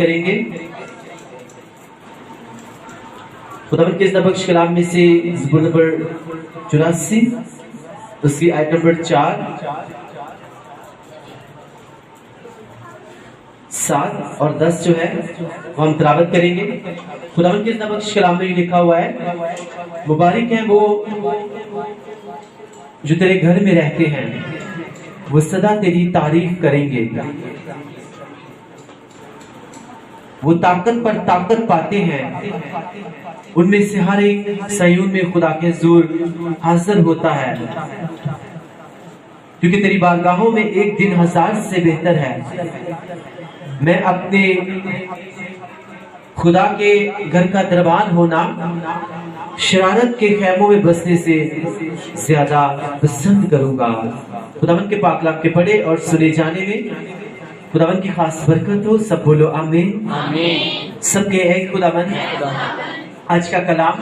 کریں گے خداوند کے بخش کلام میں سے زبور نمبر 84 اس کی آیت نمبر 4 7 اور 10 جو ہے وہ ہم تلاوت کریں گے۔ خداوند کے بخش کلام میں یہ لکھا ہوا ہے، مبارک ہیں وہ جو تیرے گھر میں رہتے ہیں، وہ سدا تیری تعریف کریں گے، وہ طاقت پر طاقت پاتے ہیں، ان میں سے ہر ایک صہیون میں خدا کے حضور حاضر ہوتا ہے، کیونکہ تیری بارگاہوں میں ایک دن 1000 سے بہتر ہے۔ میں اپنے خدا کے گھر کا دربان ہونا شرارت کے خیموں میں بسنے سے زیادہ پسند کروں گا۔ خداوند کے پاک کلام کے پڑھے اور سنے جانے میں خداوند کی خاص برکت ہو۔ سب بولو آمین۔ سب کے اے خداوند آج کا کلام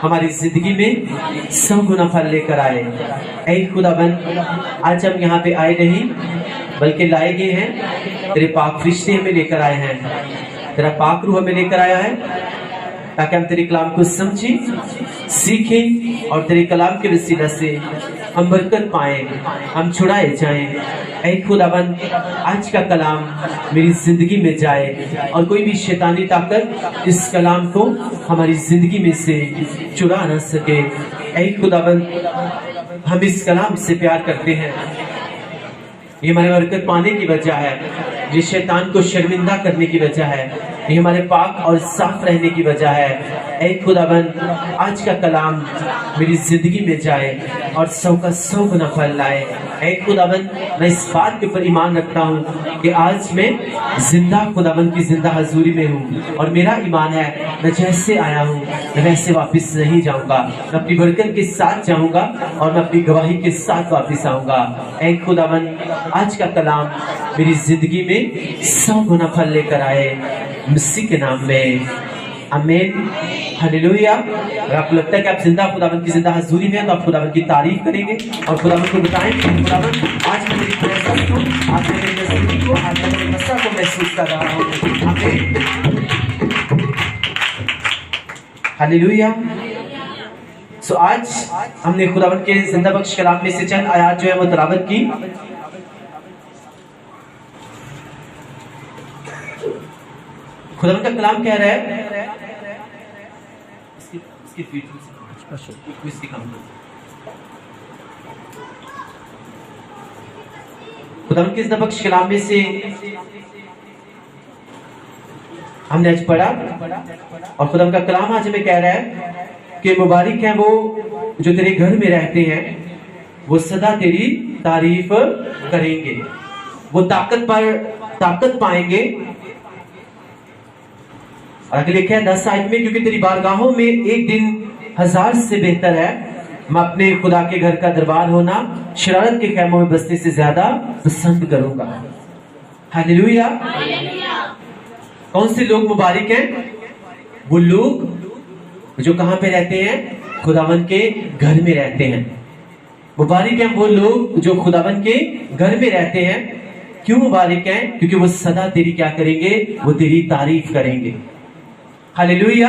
ہماری زندگی میں 100 گنا پھل لے کر آئے۔ اے خداوند آج ہم یہاں پہ آئے نہیں بلکہ لائے گئے ہیں، تیرے پاک فرشتے ہمیں لے کر آئے ہیں، تیرا پاک روح ہمیں لے کر آیا ہے تاکہ ہم تیرے کلام کو سمجھیں، سیکھیں اور تیرے کلام کے وسیلہ سے ہم برکت پائیں، ہم چھڑائے جائیں۔ اے خداوند آج کا کلام میری زندگی میں جائے اور کوئی بھی شیطانی طاقت اس کلام کو ہماری زندگی میں سے چرا نہ سکے۔ اے خداوند ہم اس کلام سے پیار کرتے ہیں، یہ ہمارے برکت پانے کی وجہ ہے، یہ شیطان کو شرمندہ کرنے کی وجہ ہے، یہ ہمارے پاک اور صاف رہنے کی وجہ ہے۔ اے خداوند آج کا کلام میری زندگی میں جائے اور 100 کا 100 گنا پھل لائے۔ اے خداوند میں اس بات کے اوپر ایمان رکھتا ہوں کہ آج میں زندہ خداوند کی زندہ حضوری میں ہوں، اور میرا ایمان ہے میں جیسے آیا ہوں میں ویسے واپس نہیں جاؤں گا، میں اپنی برکت کے ساتھ جاؤں گا اور میں اپنی گواہی کے ساتھ واپس آؤں گا۔ اے خداوند آج کا کلام میری زندگی میں 100 گنا پھل لے کر آئے، مسیح کے نام میں آمین، ہلیلویا۔ اگر آپ کو لگتا ہے کہ آپ زندہ خداوند کی زندہ حضوری میں ہیں تو آپ خداوند کی تعریف کریں گے اور خداوند کو بتائیں کہ خداوند آج میں میری پریزنس کو، آج میں میری نزدیکی کو، آج میں میری مسا کو محسوس کر رہا ہوں۔ آمین، ہلیلویا۔ سو آج ہم نے خداوند کے زندہ بخش کلام میں سے چند آیات جو ہے وہ تلاوت کی۔ خداوند کا کلام کہہ رہا ہے خداوند کے زندہ بخش کلام میں سے ہم نے آج پڑھا اور خداوند کا کلام آج ہمیں کہہ رہا ہے کہ مبارک ہیں وہ جو تیرے گھر میں رہتے ہیں، وہ سدا تیری تعریف کریں گے، وہ طاقت پر طاقت پائیں گے۔ اور آگے لکھا ہے 10 آیت میں، کیونکہ تیری بارگاہوں میں ایک دن 1000 سے بہتر ہے، میں اپنے خدا کے گھر کا دربار ہونا شرارت کے خیموں میں بسنے سے زیادہ پسند کروں گا۔ ہلیلویا۔ کون سے لوگ مبارک ہیں؟ وہ لوگ جو کہاں پہ رہتے ہیں؟ خداوند کے گھر میں رہتے ہیں۔ مبارک ہیں وہ لوگ جو خداوند کے گھر میں رہتے ہیں۔ کیوں مبارک ہیں؟ کیونکہ وہ سدا تیری کیا کریں گے؟ وہ تیری تعریف کریں گے۔ ہلیلویا۔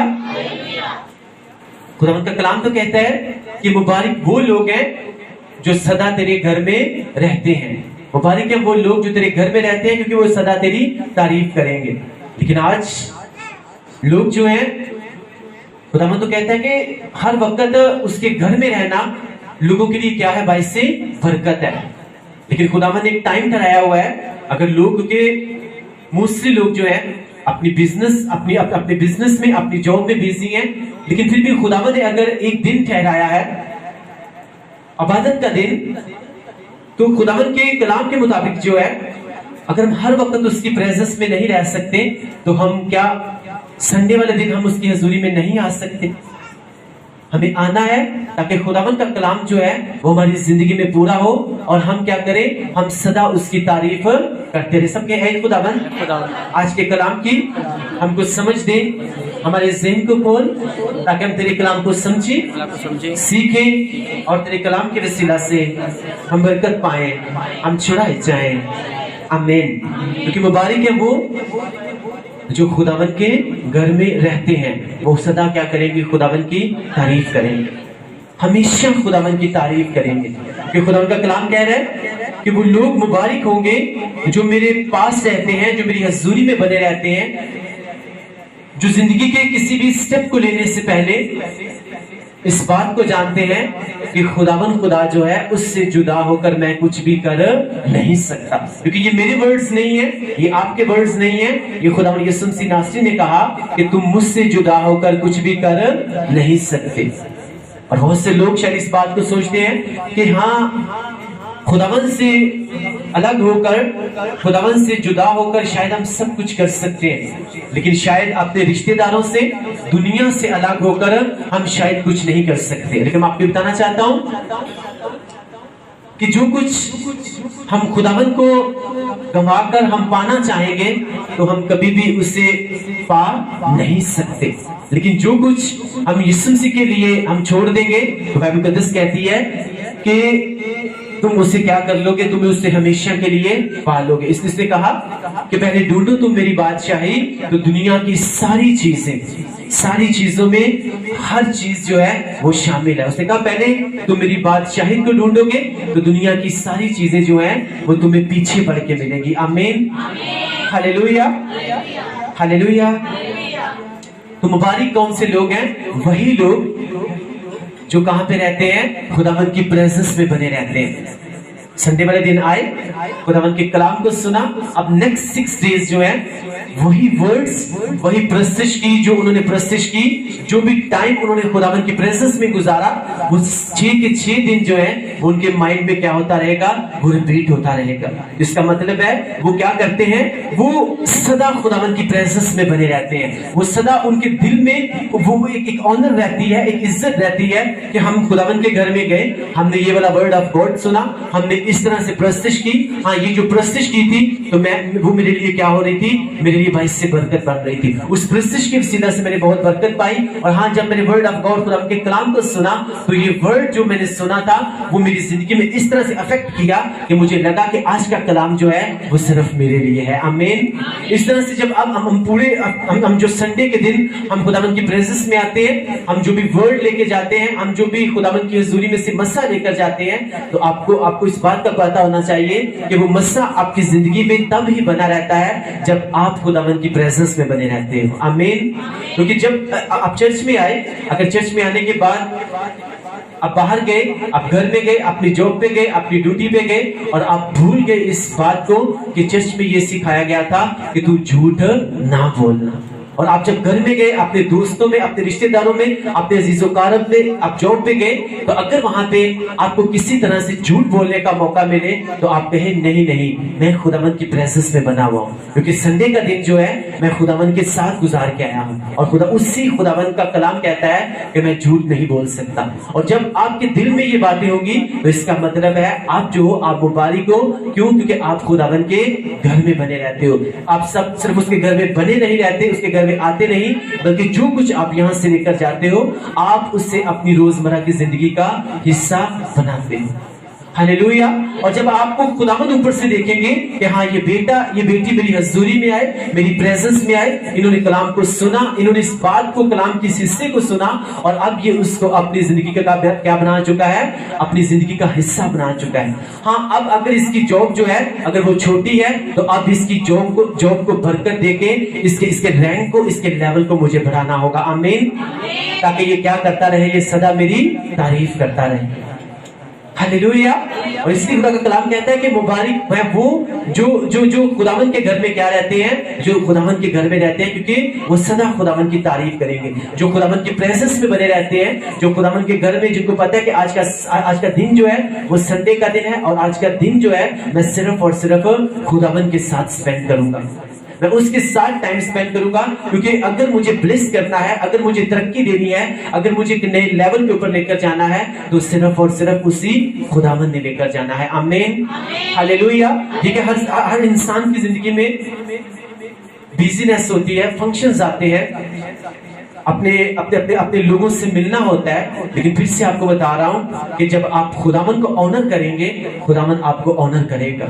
خداوند کا کلام تو کہتا ہے کہ مبارک وہ لوگ ہیں جو سدا تیرے گھر میں رہتے ہیں۔ مبارک ہیں وہ لوگ جو تیرے گھر میں رہتے ہیں کیونکہ وہ سدا تیری تعریف کریں گے۔ لیکن آج لوگ جو ہیں، خداوند تو کہتا ہے کہ ہر وقت اس کے گھر میں رہنا لوگوں کے لیے کیا ہے؟ باعث برکت ہے۔ لیکن خداوند نے ایک ٹائم ٹھہرایا ہوا ہے، اگر لوگ کے موسٹلی لوگ جو ہیں اپنی بزنس میں اپنی جاب میں بیزی ہیں، لیکن پھر بھی خداوند نے اگر ایک دن ٹھہرایا ہے عبادت کا دن، تو خداوند کے کلام کے مطابق جو ہے اگر ہم ہر وقت اس کی پریزنس میں نہیں رہ سکتے تو ہم کیا سنڈے والے دن ہم اس کی حضوری میں نہیں آ سکتے؟ ہمیں آنا ہے تاکہ خداوند کا کلام جو ہے وہ ہماری زندگی میں پورا ہو اور ہم کیا کریں؟ ہم سدا اس کی تعریف کرتے رہے۔ سب کے اے خداوند آج کے کلام کی ہم کو سمجھ دے، ہمارے ذہن کو کھول تاکہ ہم تیرے کلام کو سمجھیں، سیکھیں اور تیرے کلام کے وسیلہ سے ہم برکت پائیں، ہم چھڑائے جائیں۔ آمین۔ کیونکہ مبارک ہے وہ جو خداوند کے گھر میں رہتے ہیں وہ سدا کیا کریں گے؟ خداوند کی تعریف کریں گے، ہمیشہ خداوند کی تعریف کریں گے، کہ خداوند کا کلام کہہ رہا ہے کہ وہ لوگ مبارک ہوں گے جو میرے پاس رہتے ہیں، جو میری حضوری میں بنے رہتے ہیں، جو زندگی کے کسی بھی سٹیپ کو لینے سے پہلے اس بات کو جانتے ہیں کہ خداوند خدا جو ہے اس سے جدا ہو کر میں کچھ بھی کر نہیں سکتا، کیونکہ یہ میرے ورڈز نہیں ہیں، یہ آپ کے ورڈز نہیں ہیں، یہ خداوند یسوع مسیح ناصری نے کہا کہ تم مجھ سے جدا ہو کر کچھ بھی کر نہیں سکتے۔ اور بہت سے لوگ شاید اس بات کو سوچتے ہیں کہ ہاں خداوند سے الگ ہو کر، خداوند سے جدا ہو کر شاید ہم سب کچھ کر سکتے ہیں، لیکن شاید اپنے رشتہ داروں سے، دنیا سے الگ ہو کر ہم شاید کچھ نہیں کر سکتے۔ لیکن میں آپ کو بتانا چاہتا ہوں کہ جو کچھ ہم خداوند کو گنوا کر ہم پانا چاہیں گے تو ہم کبھی بھی اسے پا نہیں سکتے، لیکن جو کچھ ہم یسوع مسیح کے لیے ہم چھوڑ دیں گے تو بائبل مقدس کہتی ہے کہ تم اسے کیا کر لو گے؟ تمہیں اسے ہمیشہ کے لیے پالو گے۔ اس نے کہا کہ پہلے ڈھونڈو تم میری بادشاہی تو دنیا کی ساری چیزیں، ساری چیزوں میں ہر چیز جو ہے وہ شامل ہے۔ اس نے کہا پہلے تم میری بادشاہی کو ڈھونڈو گے تو دنیا کی ساری چیزیں جو ہیں وہ تمہیں پیچھے پڑ کے ملیں گی۔ آمین، ہاللیلویا، ہاللیلویا۔ تو مبارک کون سے لوگ ہیں؟ وہی لوگ جو کہاں پہ رہتے ہیں؟ خداوند کی پریزنس میں بنے رہتے ہیں۔ سنڈے والے دن آئے، خداوند کے کلام کو سنا، اب نیکسٹ 6 ڈیز جو ہیں وہی ورڈز، وہی پرستش کی جو انہوں نے پرستش کی، جو بھی ٹائم انہوں نے خداوند کی پریزنس میں گزارا، وہ 6 کے 6 دن جو ہیں ان کے مائنڈ میں کیا ہوتا رہے گا؟ وہ ریپیٹ ہوتا رہے گا۔ اس کا مطلب ہے وہ کیا کرتے ہیں؟ وہ سدا خداوند کی پریزنس میں بنے رہتے ہیں، وہ سدا ان کے دل میں وہ ایک آنر رہتی ہے، ایک عزت رہتی ہے کہ ہم خداوند کے گھر میں گئے، ہم نے یہ والا ورڈ آف گاڈ سنا، ہم نے اس طرح سے پرستش کی، ہاں یہ جو پرستش کی تھی تو وہ میرے لیے کیا ہو رہی تھی؟ میرے لیے باعث سے برکت بن رہی تھی۔ اس پرستش کے وسیلہ سے میں نے بہت برکت پائی، اور ہاں جب میں نے ورڈ آف گاڈ خدا کے کلام کو سنا تو یہ ورڈ جو میں نے سنا تھا وہ میری زندگی میں اس طرح سے افیکٹ کیا کہ مجھے لگا کہ آج کا کلام جو ہے وہ صرف میرے لیے ہے۔ آمین۔ اس طرح سے جب اب ہم پورے ہم جو سنڈے کے دن ہم خداوند کی پریزنس میں آتے ہیں، ہم جو بھی ورڈ لے کے جاتے ہیں، ہم جو بھی خداوند کی حضوری میں سے مسا لے کر جاتے ہیں، تو آپ کو اس بات کا پتہ ہونا چاہیے کہ وہ مسا آپ کی زندگی میں تب ہی بنا رہتا ہے جب آپ خداوند کی پریزنس میں بنے رہتے ہیں۔ آمین۔ کیونکہ جب آپ چرچ میں آئے، اگر چرچ میں آنے کے بعد آپ باہر گئے، آپ گھر میں گئے، اپنی جاب پہ گئے، اپنی ڈیوٹی پہ گئے، اور آپ بھول گئے اس بات کو کہ چرچ میں یہ سکھایا گیا تھا کہ تو جھوٹ نہ بولنا، اور آپ جب گھر میں گئے، اپنے دوستوں میں، اپنے رشتہ داروں میں، اپنے عزیز و اقارب میں، آپ جاب پہ گئے، تو اگر وہاں پہ آپ کو کسی طرح سے جھوٹ بولنے کا موقع ملے تو آپ کہیں نہیں میں خداوند کی پریزنس میں بنا ہوا ہوں، کیونکہ سنڈے کا دن جو ہے میں خداوند کے ساتھ گزار کے آیا ہوں، اور اسی خداوند کا کلام کہتا ہے کہ میں جھوٹ نہیں بول سکتا۔ اور جب آپ کے دل میں یہ باتیں ہوں گی تو اس کا مطلب ہے آپ جو ہو آپ مبارک ہو، کیوں؟ کیونکہ آپ خداوند کے گھر میں بنے رہتے ہو۔ آپ سب صرف اس کے گھر میں بنے نہیں رہتے، اس کے گھر میں آتے نہیں، بلکہ جو کچھ آپ یہاں سے لے کر جاتے ہو آپ اس سے اپنی روزمرہ کی زندگی کا حصہ بناتے ہو۔ ہاللیلویا۔ اور جب آپ کو خداوند اوپر سے دیکھیں گے کہ ہاں یہ بیٹا یہ بیٹی میری حضوری میں آئے، میری پریزنس میں آئے، انہوں نے کلام کو سنا، انہوں نے اس بات کو، کلام کی اس حصے کو سنا، اور اب یہ اس کو اپنی زندگی کا کیا بنا چکا ہے؟ اپنی زندگی کا حصہ بنا چکا ہے۔ ہاں اب اگر اس کی جاب جو ہے اگر وہ چھوٹی ہے تو اب اس کی جاب کو برکت دے کے اس کے رینک کو، اس کے لیول کو مجھے بڑھانا ہوگا۔ آمین۔ تاکہ یہ کیا کرتا رہے؟ یہ سدا میری تعریف کرتا رہے۔ ہاللیلویا۔ اور اس لیے خدا کا کلام کہتا ہے کہ مبارک ہے وہ جو خداوند کے گھر میں کیا رہتے ہیں، جو خداوند کے گھر میں رہتے ہیں، کیونکہ وہ سدا خداوند کی تعریف کریں گے، جو خداوند کی پریزنس میں بنے رہتے ہیں، جو خداوند کے گھر میں، جن کو پتہ ہے کہ آج کا دن جو ہے وہ سنڈے کا دن ہے، اور آج کا دن جو ہے میں صرف اور صرف خداوند کے ساتھ سپینڈ کروں گا، میں اس کے ساتھ ٹائم سپینڈ کروں گا، کیونکہ اگر مجھے بلیس کرنا ہے، اگر مجھے ترقی دینی ہے، اگر مجھے ایک نئے لیول کے اوپر لے کر جانا ہے تو صرف اور صرف اسی خداوند نے لے کر جانا ہے۔ آمین، ہاللیلویا۔ ٹھیک ہے، ہر انسان کی زندگی میں بیزینس ہوتی ہے، فنکشنز آتے ہیں، اپنے لوگوں سے ملنا ہوتا ہے، لیکن پھر سے آپ کو بتا رہا ہوں کہ جب آپ خداوند کو آنر کریں گے، خداوند آپ کو آنر کرے گا۔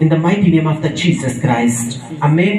in the mighty name of the Jesus Christ, amen,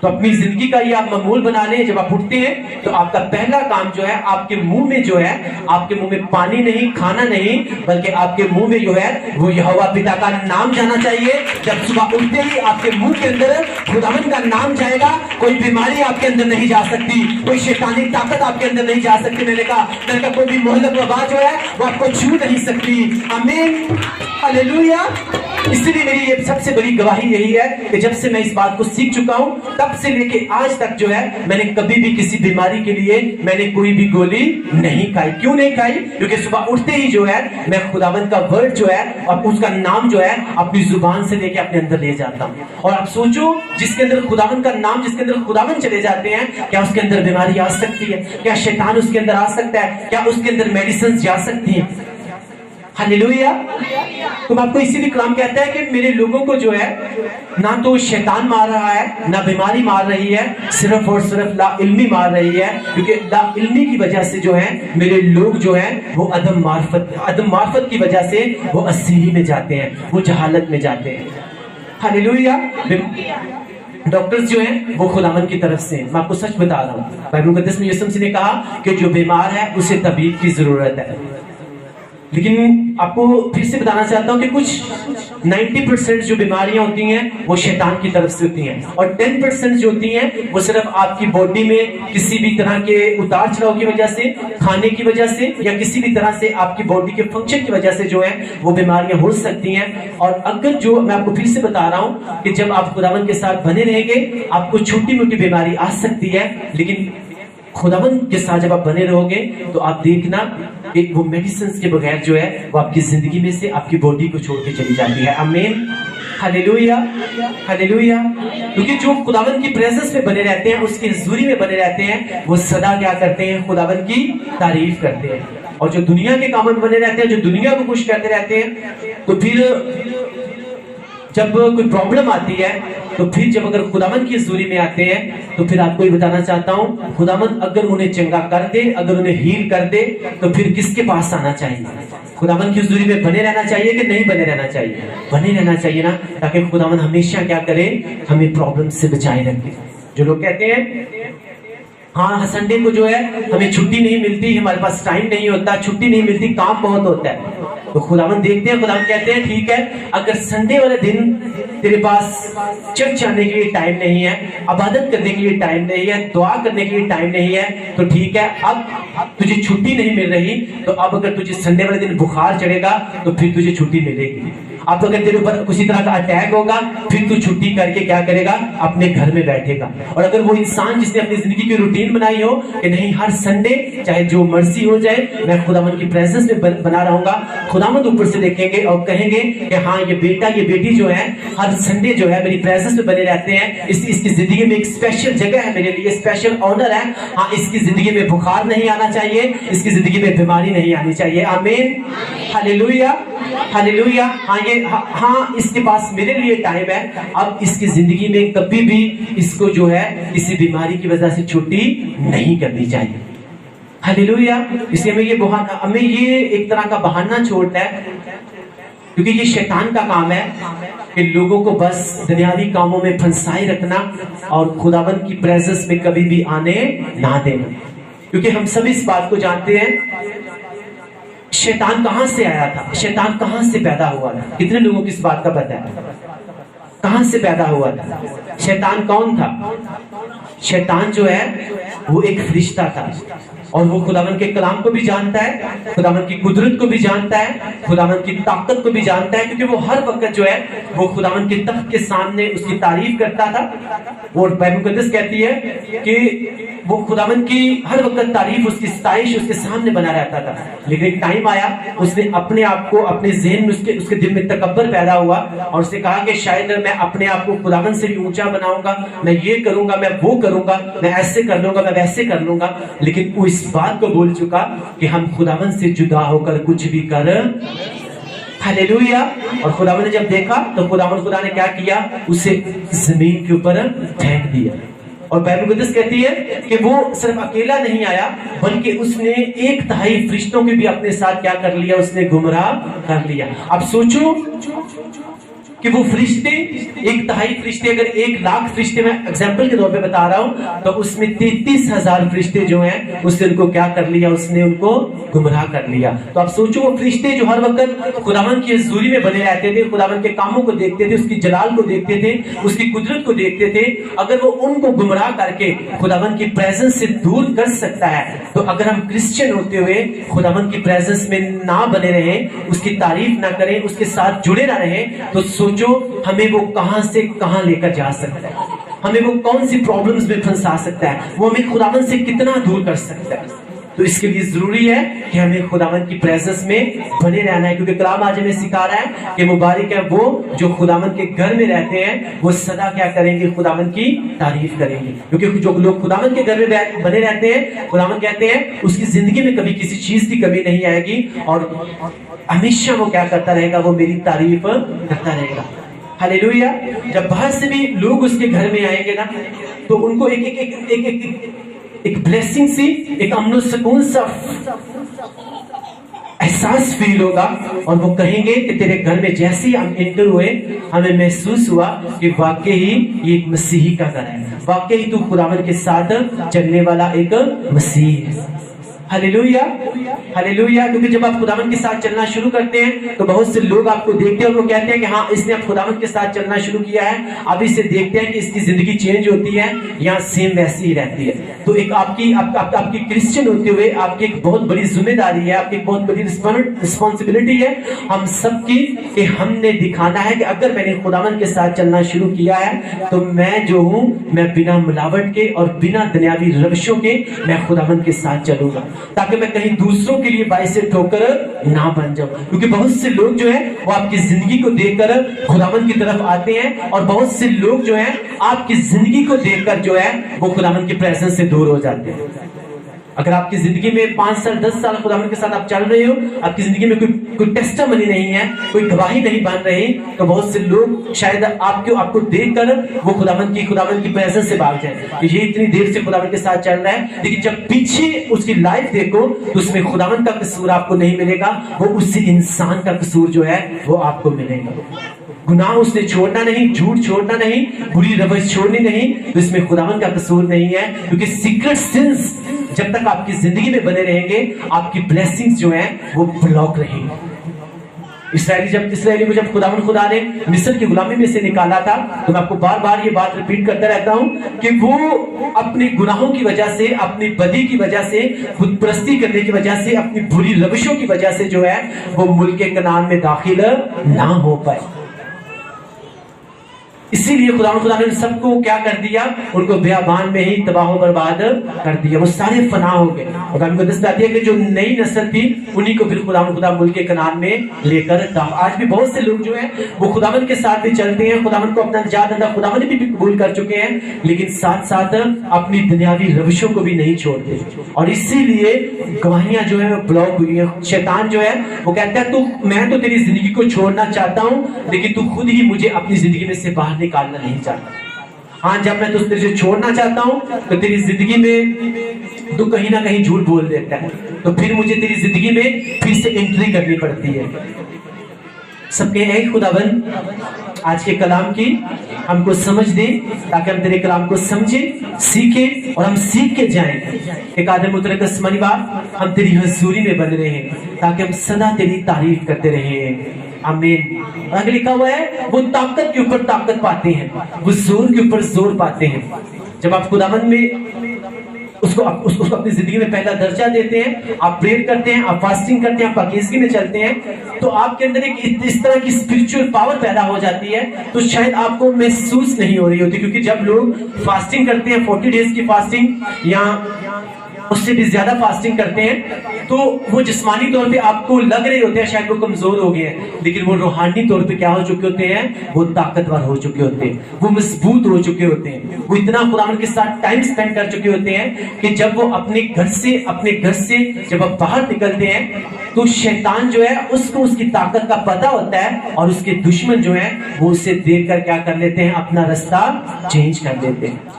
تو اپنی زندگی کا یہ آپ معمول بنا لیں، جب آپ اٹھتے ہیں تو آپ کا پہلا کام جو ہے آپ کے منہ میں جو ہے، آپ کے منہ میں پانی نہیں، کھانا نہیں، بلکہ آپ کے منہ میں جو ہے وہ یہوہ پتا کا نام جانا چاہیے۔ جب صبح اٹھتے ہی آپ کے منہ کے اندر خداوند کا نام جائے گا، کوئی بیماری آپ کے اندر نہیں جا سکتی، کوئی شیطانی طاقت آپ کے اندر نہیں جا سکتی۔ میں نے کہا کوئی بھی مہلک وبا جو ہے وہ آپ کو چھو نہیں سکتی۔ آمین، ہلیلویا۔ اس لیے میری یہ سب سے بڑی گواہی یہی ہے کہ جب سے میں اس بات کو سیکھ چکا ہوں، تب سے لے کے آج تک جو ہے میں نے کبھی بھی کسی بیماری کے لیے میں نے کوئی بھی گولی نہیں کھائی۔ کیوں نہیں کھائی؟ کیونکہ صبح اٹھتے ہی جو ہے میں خداوند کا ورڈ جو ہے اور اس کا نام جو ہے اپنی زبان سے لے کے اپنے اندر لے جاتا ہوں۔ اور آپ سوچو، جس کے اندر خداوند کا نام، جس کے اندر خداوند چلے جاتے ہیں، کیا اس کے اندر بیماری آ سکتی ہے؟ کیا شیطان اس کے اندر آ سکتا ہے؟ کیا اس کے اندر میڈیسنز جا سکتی ہیں؟ ہلیلویا۔ تو آپ کو اسی لیے کلام کہتا ہے کہ میرے لوگوں کو جو ہے نہ تو شیطان مار رہا ہے، نہ بیماری مار رہی ہے، صرف اور صرف لا علمی مار رہی ہے، کیونکہ لا علمی کی وجہ سے جو ہے میرے لوگ جو ہیں وہ عدم معرفت کی وجہ سے وہ اسیری میں جاتے ہیں، وہ جہالت میں جاتے ہیں۔ ہلیلویا۔ ڈاکٹرز جو ہیں وہ خداوند کی طرف سے ہیں۔ میں آپ کو سچ بتا رہا ہوں، بائبل مقدس میں یسوع مسیح نے کہا کہ جو بیمار ہے اسے طبیب کی ضرورت ہے، لیکن آپ کو پھر سے بتانا چاہتا ہوں کہ کچھ 90% جو بیماریاں ہوتی ہیں وہ شیطان کی طرف سے ہوتی ہیں، اور 10% جو ہوتی ہیں وہ صرف آپ کی باڈی میں کسی بھی طرح کے اتار چڑھاؤ کی وجہ سے، کھانے کی وجہ سے، یا کسی بھی طرح سے آپ کی باڈی کے فنکشن کی وجہ سے جو ہے وہ بیماریاں ہو سکتی ہیں۔ اور اگر جو میں آپ کو پھر سے بتا رہا ہوں کہ جب آپ خداوند کے ساتھ بنے رہیں گے، آپ کو چھوٹی موٹی بیماری آ سکتی ہے، لیکن خداوند کے ساتھ جب آپ بنے رہو گے تو آپ دیکھنا کہ وہ میڈیسنز کے بغیر جو ہے وہ آپ کی زندگی میں سے آپ کی باڈی کو چھوڑ کے چلی جاتی ہے۔ آمین، ہلیلویا، ہلیلویا۔ کیونکہ جو خداوند کی پریزنس میں بنے رہتے ہیں، اس کی حضوری میں بنے رہتے ہیں، وہ سدا کیا کرتے ہیں؟ خداوند کی تعریف کرتے ہیں۔ اور جو دنیا کے کاموں میں بنے رہتے ہیں، جو دنیا کو خوش کرتے رہتے ہیں، تو پھر جب کوئی پرابلم آتی ہے تو پھر جب اگر خداوند کی حضوری میں آتے ہیں تو پھر آپ کو یہ بتانا چاہتا ہوں، خداوند اگر انہیں چنگا کر دے، اگر انہیں ہیل کر دے، تو پھر کس کے پاس آنا چاہیے؟ خداوند کی حضوری میں بنے رہنا چاہیے کہ نہیں بنے رہنا چاہیے؟ بنے رہنا چاہیے نا، تاکہ خداوند ہمیشہ کیا کرے؟ ہمیں پرابلم سے بچائے رکھے۔ جو لوگ کہتے ہیں ہاں سنڈے کو جو ہے ہمیں چھٹی نہیں ملتی، ہمارے پاس ٹائم نہیں ہوتا، چھٹی نہیں ملتی، کام بہت ہوتا ہے، تو خداوند دیکھتے ہیں، خداوند کہتے ہیں ٹھیک ہے، اگر سنڈے والے دن تیرے پاس چرچ آنے کے لیے ٹائم نہیں ہے، عبادت کرنے کے لیے ٹائم نہیں ہے، دعا کرنے کے لیے ٹائم نہیں ہے، تو ٹھیک ہے، اب تجھے چھٹی نہیں مل رہی، تو اب اگر تجھے سنڈے والے دن بخار چڑھے گا تو پھر تجھے چھٹی ملے گی۔ اب اگر تیرے اوپر کسی طرح کا اٹیک ہوگا، پھر تو چھٹی کر کے کیا کرے گا؟ اپنے گھر میں بیٹھے گا۔ اور اگر وہ انسان جس نے اپنی زندگی کی روٹین بنائی ہو کہ نہیں ہر سنڈے چاہے جو مرضی ہو جائے میں خداوند کی پریزنس میں بنا رہوں گا، خداوند اوپر سے دیکھیں گے اور کہیں گے کہ ہاں یہ بیٹا یہ بیٹی جو ہے ہر سنڈے جو ہے میری پریزنس میں بنے رہتے ہیں، اس کی زندگی میں ایک اسپیشل جگہ ہے، میرے لیے اسپیشل آنر ہے۔ ہاں اس کی زندگی میں بخار نہیں آنا چاہیے، اس کی زندگی میں بیماری نہیں آنی چاہیے۔ آمین، ہلیلویا، ہلیلویا۔ ہاں اس کے پاس میرے لیے ٹائم ہے، اب اس کی زندگی میں کبھی بھی اس کو جو ہے کسی بیماری کی وجہ سے چھٹی نہیں کرنی چاہیے۔ ہلیلویا۔ اس لیے ہمیں یہ ایک طرح کا بہانہ چھوڑنا ہے، کیونکہ یہ شیطان کا کام ہے کہ لوگوں کو بس دنیاوی کاموں میں پھنسائے رکھنا اور خداوند کی پریزنس میں کبھی بھی آنے نہ دینا۔ کیونکہ ہم سب اس بات کو جانتے ہیں شیطان کہاں سے آیا تھا، شیطان کہاں سے پیدا ہوا تھا؟ کتنے لوگوں کو اس بات کا پتہ ہے کہاں سے پیدا ہوا تھا؟ شیطان کون تھا؟ شیطان جو ہے وہ ایک فرشتہ تھا، اور وہ خداوند کے کلام کو بھی جانتا ہے، خداوند کی قدرت کو بھی جانتا ہے، خداوند کی طاقت کو بھی جانتا ہے، کیونکہ وہ ہر وقت جو ہے وہ خداوند کے تخت کے سامنے اس کی تعریف کرتا تھا۔ اور بائبل مقدس کہتی ہے کہ وہ خداوند کی ہر وقت تعریف، اس کی ستائش اس کے سامنے بنا رہتا تھا۔ لیکن ایک ٹائم آیا اس نے اپنے آپ کو اپنے ذہن میں اس کے دل میں تکبر پیدا ہوا، اور اس نے کہا کہ شاید میں اپنے آپ کو خداوند سے بھی اونچا بناؤں گا، میں یہ کروں گا، میں وہ کروں گا، میں ایسے کر لوں گا، میں ویسے کر لوں گا۔ لیکن وہ اس بات کو بول چکا کہ ہم خداوند سے جدا ہو کر کچھ بھی کر، ہلیلویا۔ اور خداوند نے جب دیکھا تو خدا نے کیا کیا؟ اسے زمین کے اوپر پھینک دیا۔ اور بائبل مقدس کہتی ہے کہ وہ صرف اکیلا نہیں آیا، بلکہ اس نے 1/3 فرشتوں کے بھی اپنے ساتھ کیا کر لیا؟ اس نے گمراہ کر لیا۔ اب سوچو کہ وہ فرشتے 1/3 فرشتے، اگر 1,00,000 فرشتے میں ایگزامپل کے طور پہ بتا رہا ہوں، تو اس میں 33,000 فرشتے جو ہیں اس نے ان کو کیا کر لیا، اس نے ان کو گمراہ کر لیا۔ تو آپ سوچو وہ فرشتے جو ہر وقت خداوند کی حضوری میں بنے رہتے تھے، خداوند کے کاموں کو دیکھتے تھے، اس کی جلال کو دیکھتے تھے، اس کی قدرت کو دیکھتے تھے، اگر وہ ان کو گمراہ کر کے خداوند کی پریزنس سے دور کر سکتا ہے، تو اگر ہم کرسچن ہوتے ہوئے خداوند کی پریزنس میں نہ بنے رہیں، اس کی تعریف نہ کریں، اس کے ساتھ جڑے نہ رہیں، تو سوچو ہمیں وہ کہاں سے کہاں لے کر جا سکتا ہے، ہمیں وہ کون سی پرابلمز میں پھنسا سکتا ہے، وہ ہمیں خداوند سے کتنا دور کر سکتا ہے۔ تو اس کے لیے ضروری ہے کہ ہمیں خداوند کی پریزنس میں بنے رہنا ہے، کیونکہ کلام آج ہمیں سکھا رہا ہے کہ مبارک ہے وہ جو خداوند کے گھر میں رہتے ہیں، وہ سدا کیا کریں گے، خداوند کی تعریف کریں گے۔ کیونکہ جو لوگ خداوند کے گھر میں بنے رہتے ہیں، خداوند کہتے ہیں اس کی زندگی میں کبھی کسی چیز کی کمی نہیں آئے گی، اور ہمیشہ وہ کیا کرتا رہے گا، وہ میری تعریف کرتا رہے گا۔ ہاللیلویہ۔ جب باہر سے بھی لوگ اس کے گھر میں آئیں گے نا، تو ان کو ایک بلیسنگ سی، ایک امن و سکون سا احساس فیل ہوگا، اور وہ کہیں گے کہ تیرے گھر میں جیسے ہی ہم انٹر ہوئے، ہمیں محسوس ہوا کہ واقعی یہ ایک مسیحی کا گھر ہے، واقعی تو خداوند کے ساتھ چلنے والا ایک مسیح ہے۔ ہاللیلویہ، ہاللیلویہ۔ کیونکہ جب آپ خداوند کے ساتھ چلنا شروع کرتے ہیں تو بہت سے لوگ آپ کو دیکھتے ہیں اور وہ کہتے ہیں کہ ہاں اس نے اب خداوند کے ساتھ چلنا شروع کیا ہے، اب اسے دیکھتے ہیں کہ اس کی زندگی چینج ہوتی ہے، یہاں سیم ویسی ہی رہتی ہے۔ تو ایک آپ کی کرسچن ہوتے ہوئے آپ کی ایک بہت بڑی ذمہ داری ہے، آپ کی ایک بہت بڑی رسپانسبلٹی ہے ہم سب کی، کہ ہم نے دکھانا ہے کہ اگر میں نے خداوند کے ساتھ چلنا شروع کیا ہے تو میں جو ہوں، میں بنا ملاوٹ کے اور بنا دنیاوی روشوں کے میں خداوند کے ساتھ چلوں گا، تاکہ میں کہیں دوسروں کے لیے باعث ٹھوکر نہ بن جاؤں۔ کیونکہ بہت سے لوگ جو ہیں وہ آپ کی زندگی کو دیکھ کر خداوند کی طرف آتے ہیں، اور بہت سے لوگ جو ہیں آپ کی زندگی کو دیکھ کر جو ہے وہ خداوند کی پریزنس سے دور ہو جاتے ہیں۔ اگر آپ کی زندگی میں 5 سال 10 سال خداوند کے ساتھ آپ چل رہے ہو، آپ کی زندگی میں کوئی ٹیسٹمنی نہیں ہے، کوئی گواہی نہیں بن رہی، تو بہت سے لوگ شاید آپ کو دیکھ کر وہ خداوند کی پریزنس سے بھاگ جائیں کہ یہ اتنی دیر سے خداوند کے ساتھ چل رہا ہے، لیکن جب پیچھے اس کی لائف دیکھو تو اس میں خداوند کا قصور آپ کو نہیں ملے گا، وہ اسی انسان کا قصور جو ہے وہ آپ کو ملے گا۔ گناہ اس نے چھوڑنا نہیں، جھوٹ چھوڑنا نہیں، بری روش چھوڑنی نہیں، تو اس میں خداوند کا قصور نہیں ہے، کیونکہ سیکرٹ سنس جب تک آپ کی زندگی میں بنے رہیں گے، آپ کی بلیسنگز جو ہیں وہ بلاک رہیں گی۔ اسرائیلی کو جب خدا نے مصر کی غلامی میں سے نکالا تھا، تو میں آپ کو بار بار یہ بات ریپیٹ کرتا رہتا ہوں کہ وہ اپنے گناہوں کی وجہ سے، اپنی بدی کی وجہ سے، خود پرستی کرنے کی وجہ سے، اپنی بری روشوں کی وجہ سے جو ہے وہ ملک کنعان میں داخل نہ ہو پائے۔ اسی لیے خدا نے ان سب کو کیا کر دیا، ان کو بیابان میں ہی تباہ و برباد کر دیا، وہ سارے فنا ہو گئے۔ اور ہم کو بتاتی ہے کہ جو نئی نسل تھی انہی کو پھر خدا ملک کنعان میں لے کر تھا۔ آج بھی بہت سے لوگ جو ہیں وہ خداوند کے ساتھ بھی چلتے ہیں، خداوند کو اپنا نجات دہندہ خداوند بھی قبول کر چکے ہیں، لیکن ساتھ ساتھ اپنی دنیاوی روشوں کو بھی نہیں چھوڑتے، اور اسی لیے گواہیاں جو ہیں بلاک ہوئی ہیں۔ شیطان جو ہے وہ کہتا ہے میں تو تیری زندگی کو چھوڑنا چاہتا ہوں، لیکن تو خود ہی مجھے اپنی زندگی میں سے باہر نکالنا نہیں چاہتا۔ ہاں جب میں تجھے چھوڑنا چاہتا ہوں تو تیری زندگی میں تو کہیں نہ کہیں جھوٹ بول دیتا ہے، تو پھر مجھے تیری زندگی میں پھر سے انٹری کرنی پڑتی ہے۔ سب کے ایک خداوند آج کے کلام کی ہم کو سمجھ دے، تاکہ ہم تیرے کلام کو سمجھیں، سیکھیں، اور ہم سیکھ کے جائیں کہ قادر مطلق اسمانی بات ہم تیری حضوری میں بن رہے ہیں، تاکہ ہم سدا تیری تعریف کرتے رہیں۔ آمین۔ آگے لکھا ہوا ہے وہ طاقت کے اوپر طاقت پاتے ہیں، وہ زور کے اوپر زور پاتے ہیں۔ جب آپ خداوند میں اس کو اپنی زندگی میں پہلا درجہ دیتے ہیں، آپ پریئر کرتے ہیں، آپ فاسٹنگ کرتے ہیں، آپ پاکیزگی میں چلتے ہیں، تو آپ کے اندر ایک اس طرح کی اسپرچل پاور پیدا ہو جاتی ہے، تو شاید آپ کو محسوس نہیں ہو رہی ہوتی، کیونکہ جب لوگ فاسٹنگ کرتے ہیں 40 ڈیز کی فاسٹنگ یا اس سے بھی زیادہ فاسٹنگ کرتے ہیں، تو وہ جسمانی طور پہ آپ کو لگ رہے ہوتے ہیں شاید وہ کمزور ہو گئے ہیں، لیکن وہ روحانی طور پہ کیا ہو چکے ہوتے ہیں، وہ طاقتور ہو چکے ہوتے ہیں، وہ مضبوط ہو چکے ہوتے ہیں، وہ اتنا خداوند کے ساتھ ٹائم سپینڈ کر چکے ہوتے ہیں کہ جب وہ اپنے گھر سے جب آپ باہر نکلتے ہیں تو شیطان جو ہے اس کو اس کی طاقت کا پتہ ہوتا ہے، اور اس کے دشمن جو ہیں وہ اسے دیکھ کر کیا کر لیتے ہیں، اپنا راستہ چینج کر دیتے ہیں۔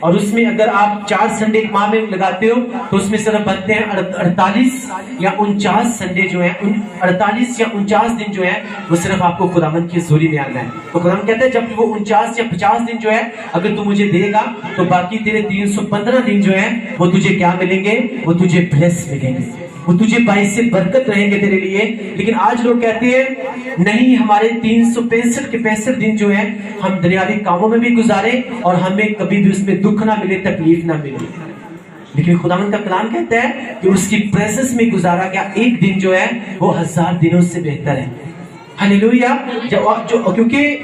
اور اس میں اگر آپ 4 سنڈے ایک ماہ میں لگاتے ہو تو اس میں صرف بنتے ہیں 48 یا 49 سنڈے جو ہیں، 48 یا 49 دن جو ہیں وہ صرف آپ کو خداوند کی حضوری میں آنا ہے. تو خداوند کہتا ہے جب وہ 49 یا 50 دن جو ہے اگر تو مجھے دے گا تو باقی تیرے 315 دن جو ہیں وہ تجھے کیا ملیں گے؟ وہ تجھے بلیس ملیں گے، وہ تجھے باعث برکت رہیں گے تیرے لیے. لیکن آج لوگ کہتے ہیں نہیں، ہمارے 365 کے 65 دن جو ہیں ہم دنیاوی کاموں میں بھی گزارے اور ہمیں کبھی بھی اس میں دکھ نہ ملے، تکلیف نہ ملے. لیکن خداوند کا کلام کہتا ہے کہ اس کی پریزنس میں گزارا گیا ایک دن جو ہے وہ 1000 دنوں سے بہتر ہے. ہلیلویا. کیونکہ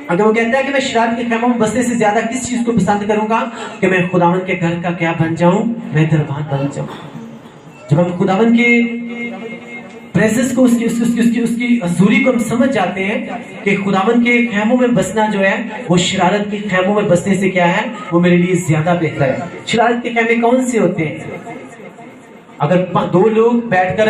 اگر وہ کہتا ہے کہ میں شرارت کے خیموں میں بسنے سے زیادہ کس چیز کو پسند کروں گا کہ میں خداوند کے گھر کا کیا بن جاؤں؟ میں دربان بن جاؤں. جب ہم خداوند کے پریزنس کو، اس کی حضوری کو ہم سمجھ جاتے ہیں کہ خداوند کے خیموں میں بسنا جو ہے وہ شرارت کے خیموں میں بسنے سے کیا ہے، وہ میرے لیے زیادہ بہتر ہے. شرارت کے خیمے کون سے ہوتے ہیں؟ اگر 2 لوگ بیٹھ کر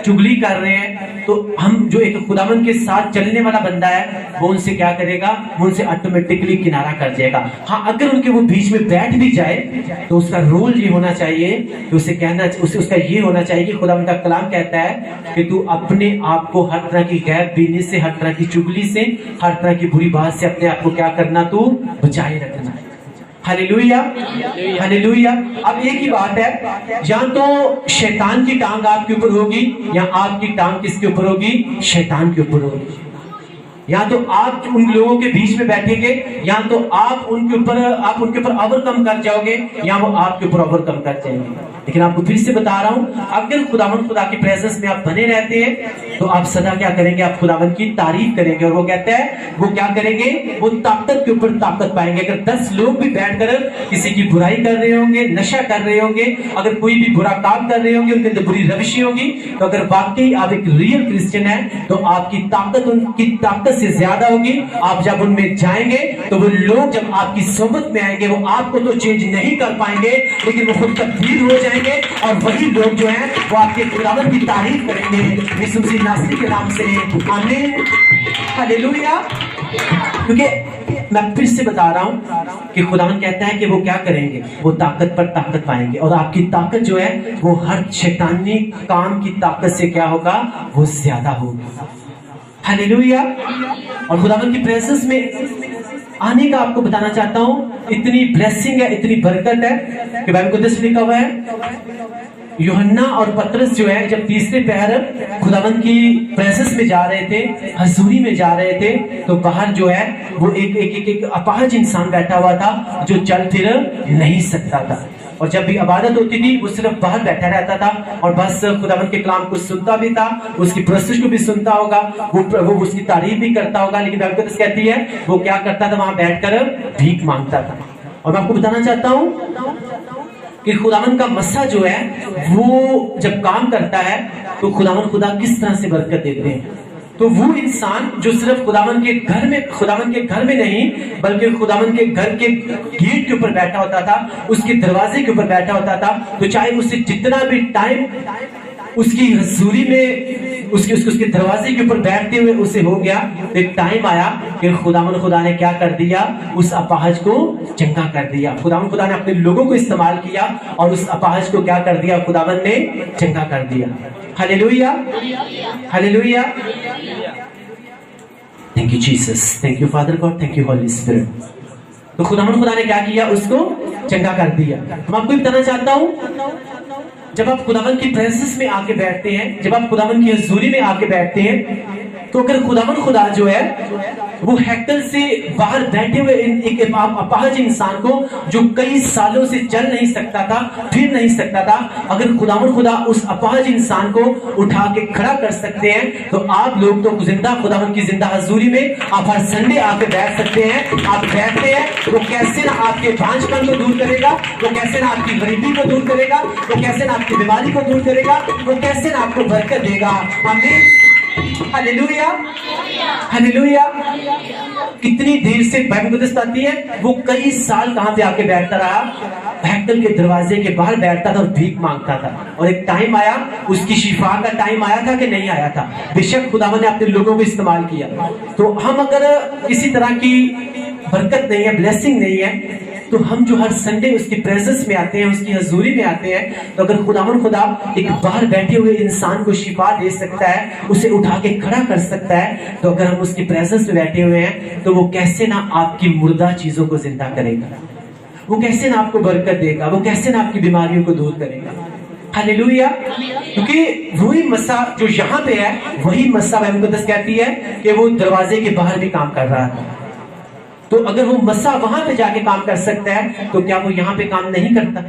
چگلی کر رہے ہیں تو ہم جو ایک خداوند کے ساتھ چلنے والا بندہ ہے وہ ان سے کیا کرے گا؟ وہ ان سے آٹومیٹکلی کنارہ کر جائے گا. ہاں اگر ان کے وہ بیچ میں بیٹھ بھی جائے تو اس کا رول یہ ہونا چاہیے کہ اسے کہنا، اس کا یہ ہونا چاہیے کہ خداوند کا کلام کہتا ہے کہ تو اپنے آپ کو ہر طرح کی غیب بینی سے، ہر طرح کی چگلی سے، ہر طرح کی بری بات سے اپنے آپ کو کیا کرنا؟ تو بچائے رکھنا. ہلیلویا ہلیلویا. اب ایک ہی بات ہے، یا تو شیطان کی ٹانگ آپ کے اوپر ہوگی یا آپ کی ٹانگ کس کے اوپر ہوگی؟ شیطان کے اوپر ہوگی. یا تو آپ ان لوگوں کے بیچ میں بیٹھیں گے یا تو آپ ان کے اوپر اوور کم کر جاؤ گے یا وہ آپ کے اوپر اوور کم کر جائیں گے. لیکن آپ کو پھر سے بتا رہا ہوں، اگر خداوند خدا کی پریزنس میں آپ بنے رہتے ہیں تو آپ سدا کیا کریں گے؟ آپ خداوند کی تعریف کریں گے. اور وہ کہتا ہے وہ کیا کریں گے؟ وہ طاقت کے اوپر طاقت پائیں گے. اگر 10 لوگ بھی بیٹھ کر کسی کی برائی کر رہے ہوں گے، نشہ کر رہے ہوں گے، اگر کوئی بھی برا کام کر رہے ہوں گے، ان کے اندر بری روشی ہوگی، تو اگر واقعی آپ ایک ریئل کرسچن ہیں تو آپ کی طاقت ان کی طاقت سے زیادہ ہوگی. آپ جب ان میں جائیں گے تو وہ لوگ جب آپ کی صحبت میں آئیں گے وہ آپ کو تو چینج نہیں کر پائیں گے لیکن وہ خود تبدیل ہو جائیں گے اور وہی لوگ جو ہیں وہ آپ کے خداوند کی تعریف کریں گے یسوع مسیح ناصری کے نام سے. آمین ہلیلویا. کیونکہ میں پھر سے بتا رہا ہوں کہ خداوند کہتا ہے کہ وہ کیا کریں گے؟ وہ طاقت پر طاقت پائیں گے اور آپ کی طاقت جو ہے وہ ہر شیطانی کام کی طاقت سے کیا ہوگا؟ وہ زیادہ ہوگی. ہلیلویا. اور خداوند کی پریزنس میں آنے کا آپ کو بتانا چاہتا ہوں، اتنی بلیسنگ ہے، اتنی برکت ہے کہ بائبل مقدس لکھا ہوا ہے یوحنا اور پترس جو ہے جب تیسرے پہر خداوند کی پریزنس میں جا رہے تھے، حضوری میں جا رہے تھے، تو باہر جو ہے وہ ایک اپاہج انسان بیٹھا ہوا تھا جو چل پھر نہیں سکتا تھا. اور جب بھی عبادت ہوتی تھی وہ صرف باہر بیٹھا رہتا تھا اور بس خداوند کے کلام کو سنتا بھی تھا، اس کی پرستش کو بھی سنتا ہوگا، وہ اس کی تعریف بھی کرتا ہوگا. لیکن بائبل مقدس کہتی ہے وہ کیا کرتا تھا؟ وہاں بیٹھ کر بھیک مانگتا تھا. اور میں آپ کو بتانا چاہتا ہوں کہ خداوند کا مسا جو ہے وہ جب کام کرتا ہے تو خداوند خدا کس طرح سے برکت دیتے ہیں. تو وہ انسان جو صرف خداوند کے گھر میں نہیں بلکہ خداوند کے گھر کے گیٹ کے اوپر بیٹھا ہوتا تھا، اس کے دروازے کے اوپر بیٹھا ہوتا تھا، تو چاہے اسے جتنا بھی ٹائم اس کی حضوری میں اس کے دروازے کے اوپر بیٹھتے ہوئے اسے ہو گیا، ایک ٹائم آیا کہ خداوند خدا نے کیا کر دیا؟ اس اپاہج کو چنگا کر دیا. خداوند خدا نے اپنے لوگوں کو استعمال کیا اور اس اپاہج کو کیا کر دیا؟ خداوند نے چنگا کر دیا. Hallelujah hallelujah. Thank you Jesus, thank you father God, thank you holy spirit. تو خداوند خدا نے کیا کیا؟ اس کو چنگا کر دیا. میں آپ کو بتانا چاہتا ہوں جب آپ خداوند کی پریزنس میں آ کے بیٹھتے ہیں، جب آپ خداوند کی حضوری میں آ کے بیٹھتے ہیں، تو اگر خداوند خدا جو ہے وہ ہیکل سے باہر بیٹھے ہوئے ایک اپاہج انسان کو جو کئی سالوں سے چل نہیں سکتا تھا، پھر نہیں سکتا تھا، اگر خداوند خدا اس اپاہج انسان کو اٹھا کے کھڑا کر سکتے ہیں تو آپ لوگ تو زندہ خداوند کی زندہ حضوری میں آپ ہر سنڈے آ کے بیٹھ سکتے ہیں. آپ بیٹھتے ہیں، وہ کیسے نہ آپ کے بھانج پن کو دور کرے گا، وہ کیسے نہ آپ کی غریبی کو دور کرے گا، وہ کیسے نہ آپ کی بیماری کو دور کرے گا، وہ کیسے نہ آپ کو برکت دے گا. آمین ہلیلویا ہلیلویا. کتنی دیر سے بائبل مقدس آتی ہے وہ کئی سال کہاں پہ آ کے بیٹھتا رہا؟ ہیکل کے دروازے کے باہر بیٹھتا تھا اور بھیک مانگتا تھا. اور ایک ٹائم آیا، اس کی شفا کا ٹائم آیا تھا کہ نہیں آیا تھا؟ بے شک خداوند نے اپنے لوگوں کو استعمال کیا. تو ہم اگر کسی طرح کی برکت نہیں ہے، بلیسنگ نہیں ہے، تو ہم جو ہر سنڈے اس کی پریزنس میں آتے ہیں، اس کی حضوری میں آتے ہیں، تو اگر خداوند خدا ایک باہر بیٹھے ہوئے انسان کو شفا دے سکتا ہے، اسے اٹھا کے کھڑا کر سکتا ہے، تو اگر ہم اس کی پریزنس میں بیٹھے ہوئے ہیں تو وہ کیسے نہ آپ کی مردہ چیزوں کو زندہ کرے گا، وہ کیسے نہ آپ کو برکت دے گا، وہ کیسے نہ آپ کی بیماریوں کو دور کرے گا۔ ہاللیلویا۔ کیونکہ وہی مسا جو یہاں پہ ہے، وہی مسا بائبل مقدس کہتی ہے کہ وہ دروازے کے باہر بھی کام کر رہا تھا۔ تو اگر وہ مسا وہاں پہ جا کے کام کر سکتا ہے تو کیا وہ یہاں پہ کام نہیں کرتا؟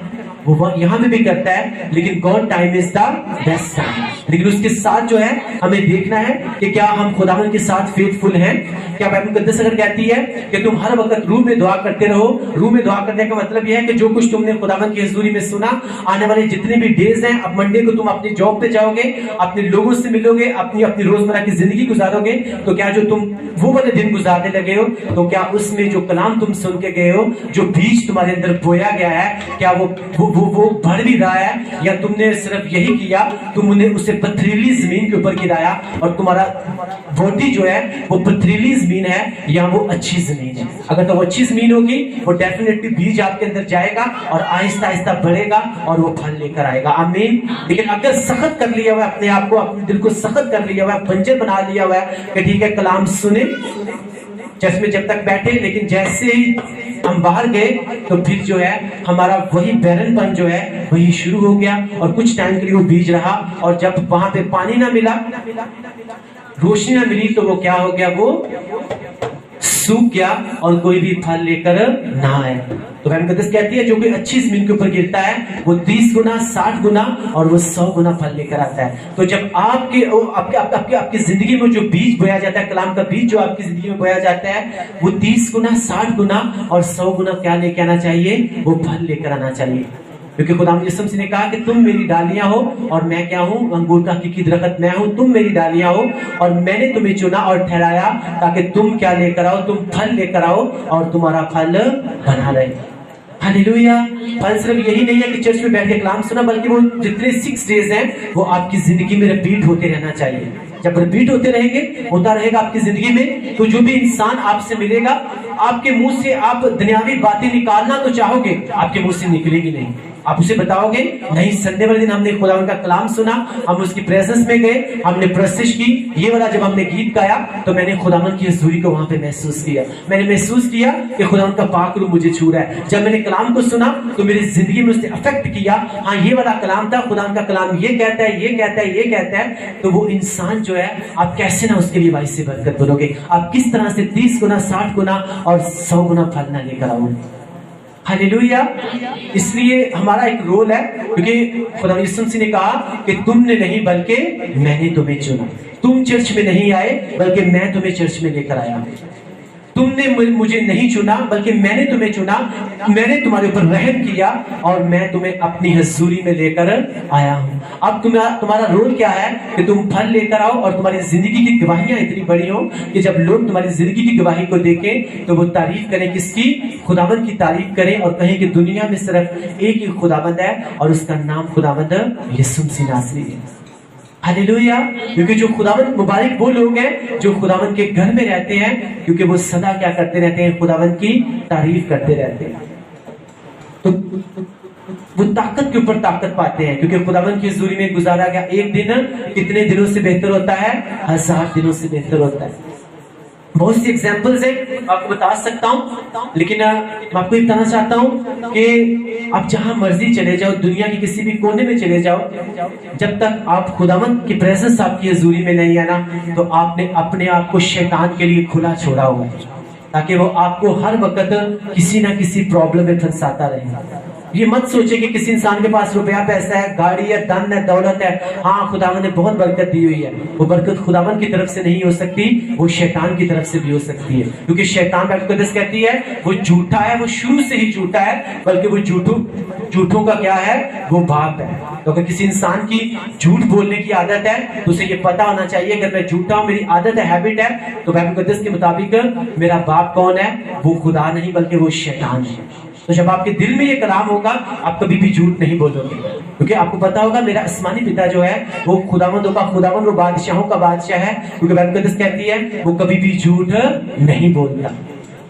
وہ یہاں پہ بھی کرتا ہے، لیکن God time is the best time. لیکن اس کے ساتھ جو ہے ہمیں دیکھنا ہے کہ کیا ہم خداوند کے ساتھ فیتھفل ہیں۔ کیا بائبل مقدس اگر کہتی ہے کہ تم ہر وقت روح میں دعا کرتے رہو، روح میں دعا کرنے کا مطلب یہ ہے کہ جو کچھ تم نے خداوند کی حضوری میں سنا، آنے والے جتنے بھی ڈیز ہیں، اب منڈے کو تم اپنی جاب پہ جاؤ گے، اپنے لوگوں سے ملو گے، اپنی روزمرہ کی زندگی گزارو گے، تو کیا جو تم وہ والے دن گزارنے لگے ہو، تو کیا اس میں جو کلام تم سن کے گئے ہو، جو بیج تمہارے اندر بویا گیا ہے، کیا وہ بڑھ بھی رہا ہے، یا تم نے صرف یہی کیا، تم نے اسے پتھریلی زمین کے اوپر گرایا اور تمہارا باڈی جو ہے وہ پتھریلی زمین ہے یا وہ اچھی زمین ہے؟ اگر تو وہ اچھی زمین ہوگی، وہ ڈیفینیٹلی بیج آپ کے اندر جائے گا اور آہستہ آہستہ بڑھے گا اور وہ پھل لے کر آئے گا۔ آمین۔ لیکن اگر سخت کر لیا ہوا ہے اپنے آپ کو، اپنے دل کو سخت کر لیا ہوا ہے، بنجر بنا لیا ہوا ہے کہ ٹھیک ہے کلام سنے، چرچ میں جب تک بیٹھے، لیکن جیسے ہی ہم باہر گئے تو پھر جو ہے ہمارا وہی بیرن پن جو ہے وہی شروع ہو گیا، اور کچھ ٹائم کے لیے وہ بیج رہا، اور جب وہاں پہ پانی نہ ملا، روشنی نہ ملی، تو وہ کیا ہو گیا؟ وہ سوکھ گیا اور کوئی بھی پھل لے کر نہ آئے۔ تو بائبل مقدس کہتی ہے جو کوئی اچھی زمین کے اوپر گرتا ہے وہ 30 گنا، 60 گنا اور وہ 100 گنا پھل لے کر آتا ہے۔ تو جب آپ کی زندگی میں جو بیج بویا جاتا ہے، کلام کا بیج جو آپ کی زندگی میں بویا جاتا ہے، وہ 30 گنا، 60 گنا اور 100 گنا کیا لے کے آنا چاہیے؟ وہ پھل لے کر آنا چاہیے۔ کیونکہ خدا یسوع مسیح نے کہا کہ تم میری ڈالیاں ہو اور میں کیا ہوں؟ انگور کا حقیقی درخت میں ہوں، تم میری ڈالیاں ہو اور میں نے تمہیں چنا اور ٹھہرایا تاکہ تم کیا لے کر آؤ؟ تم پھل لے کر آؤ اور تمہارا پھل بنا رہے۔ ہاللیلویا۔ پھل صرف یہی نہیں ہے کہ چرچ میں بیٹھ کے کلام سنا، بلکہ وہ جتنے 6 ڈیز ہیں وہ آپ کی زندگی میں ریپیٹ ہوتے رہنا چاہیے۔ جب ریپیٹ ہوتے رہیں گے، ہوتا رہے گا آپ کی زندگی میں، تو جو بھی انسان آپ سے ملے گا، آپ کے منہ سے آپ دنیاوی باتیں نکالنا تو چاہو گے، آپ کے منہ سے نکلے گی نہیں۔ آپ اسے بتاؤ گے نہیں، سنڈے والے دن ہم نے خدا کا کلام سنا، ہم اس کی پریزنس میں گئے، ہم نے پرستش کی، یہ والا جب ہم نے گیت گایا تو میں نے خداوند کی حضوری کو وہاں پہ محسوس کیا، میں نے محسوس کیا کہ خداوند کا پاک روح مجھے چھو رہا ہے۔ جب میں نے کلام کو سنا تو میری زندگی میں اس نے افیکٹ کیا، ہاں یہ والا کلام تھا، خداوند کا کلام یہ کہتا ہے، یہ کہتا ہے، یہ کہتا ہے۔ تو وہ انسان جو ہے، آپ کیسے نہ اس کے لیے باعث سے برکت بنو گے، آپ کس طرح سے 30 گنا، 60 گنا اور 100 گنا پھل نہ لے کر آؤ۔ ہاللیلویا۔ اس لیے ہمارا ایک رول ہے، کیونکہ خدا یسوع مسیح نے کہا کہ تم نے نہیں بلکہ میں نے تمہیں چنا۔ تم چرچ میں نہیں آئے بلکہ میں تمہیں چرچ میں لے کر آیا۔ تم نے مجھے نہیں چنا بلکہ میں نے تمہیں چنا، میں نے تمہارے اوپر رحم کیا اور میں تمہیں اپنی حضوری میں لے کر آیا ہوں۔ اب تمہارا رول کیا ہے کہ تم پھل لے کر آؤ اور تمہاری زندگی کی گواہیاں اتنی بڑی ہوں کہ جب لوگ تمہاری زندگی کی گواہی کو دیکھیں تو وہ تعریف کریں، کس کی؟ خداوند کی تعریف کریں، اور کہیں کہ دنیا میں صرف ایک ہی خداوند ہے اور اس کا نام خداوند یسوع مسیح ناصری ہے۔ ہاللیلویا۔ کیونکہ جو خداوند مبارک وہ لوگ ہیں جو خداوند کے گھر میں رہتے ہیں، کیونکہ وہ سدا کیا کرتے رہتے ہیں؟ خداوند کی تعریف کرتے رہتے ہیں۔ تو وہ طاقت کے اوپر طاقت پاتے ہیں، کیونکہ خداوند کی حضوری میں گزارا گیا ایک دن کتنے دنوں سے بہتر ہوتا ہے؟ 1000 دنوں سے بہتر ہوتا ہے۔ بہت سی ایگزامپلز ہیں، آپ کو بتا سکتا ہوں، لیکن میں آپ کو یہ بتانا چاہتا ہوں کہ آپ جہاں مرضی چلے جاؤ، دنیا کے کسی بھی کونے میں چلے جاؤ، جب تک آپ خداوند کی پریزنس آپ کی حضوری میں نہیں آنا، تو آپ نے اپنے آپ کو شیطان کے لیے کھلا چھوڑا ہوا ہے، تاکہ وہ آپ کو ہر وقت کسی نہ کسی پرابلم میں پھنساتا رہے۔ یہ مت سوچے کہ کسی انسان کے پاس روپیہ پیسہ ہے، گاڑی ہے، دن ہے، دولت ہے، ہاں خداوند نے بہت برکت دی ہوئی ہے، وہ برکت خداوند کی طرف سے نہیں ہو سکتی، وہ شیطان کی طرف سے بھی ہو سکتی ہے، کیونکہ شیطان بائبل مقدس کہتی ہے وہ جھوٹا ہے، وہ شروع سے ہی جھوٹا ہے، بلکہ وہ جھوٹوں کا کیا ہے؟ وہ باپ ہے۔ تو اگر کسی انسان کی جھوٹ بولنے کی عادت ہے تو اسے یہ پتا ہونا چاہیے اگر میں جھوٹا ہوں، میری عادت ہے، ہیبٹ ہے، تو بائبل مقدس کے مطابق میرا باپ کون ہے؟ وہ خدا نہیں بلکہ وہ شیطان ہے۔ تو جب آپ کے دل میں یہ کلام ہوگا، آپ کبھی بھی جھوٹ نہیں بولو گے، کیونکہ آپ کو پتا ہوگا میرا آسمانی پتا جو ہے وہ خداوندوں کا خداوند، وہ بادشاہوں کا بادشاہ ہے، کیونکہ بائبل مقدس کہتی ہے وہ کبھی بھی جھوٹ نہیں بولتا۔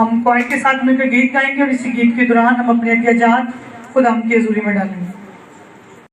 ہم کوائر کے ساتھ مل کر گیت گائیں گے اور اسی گیت کے دوران ہم اپنے احتیاجات خدا کی حضوری میں ڈالیں گے.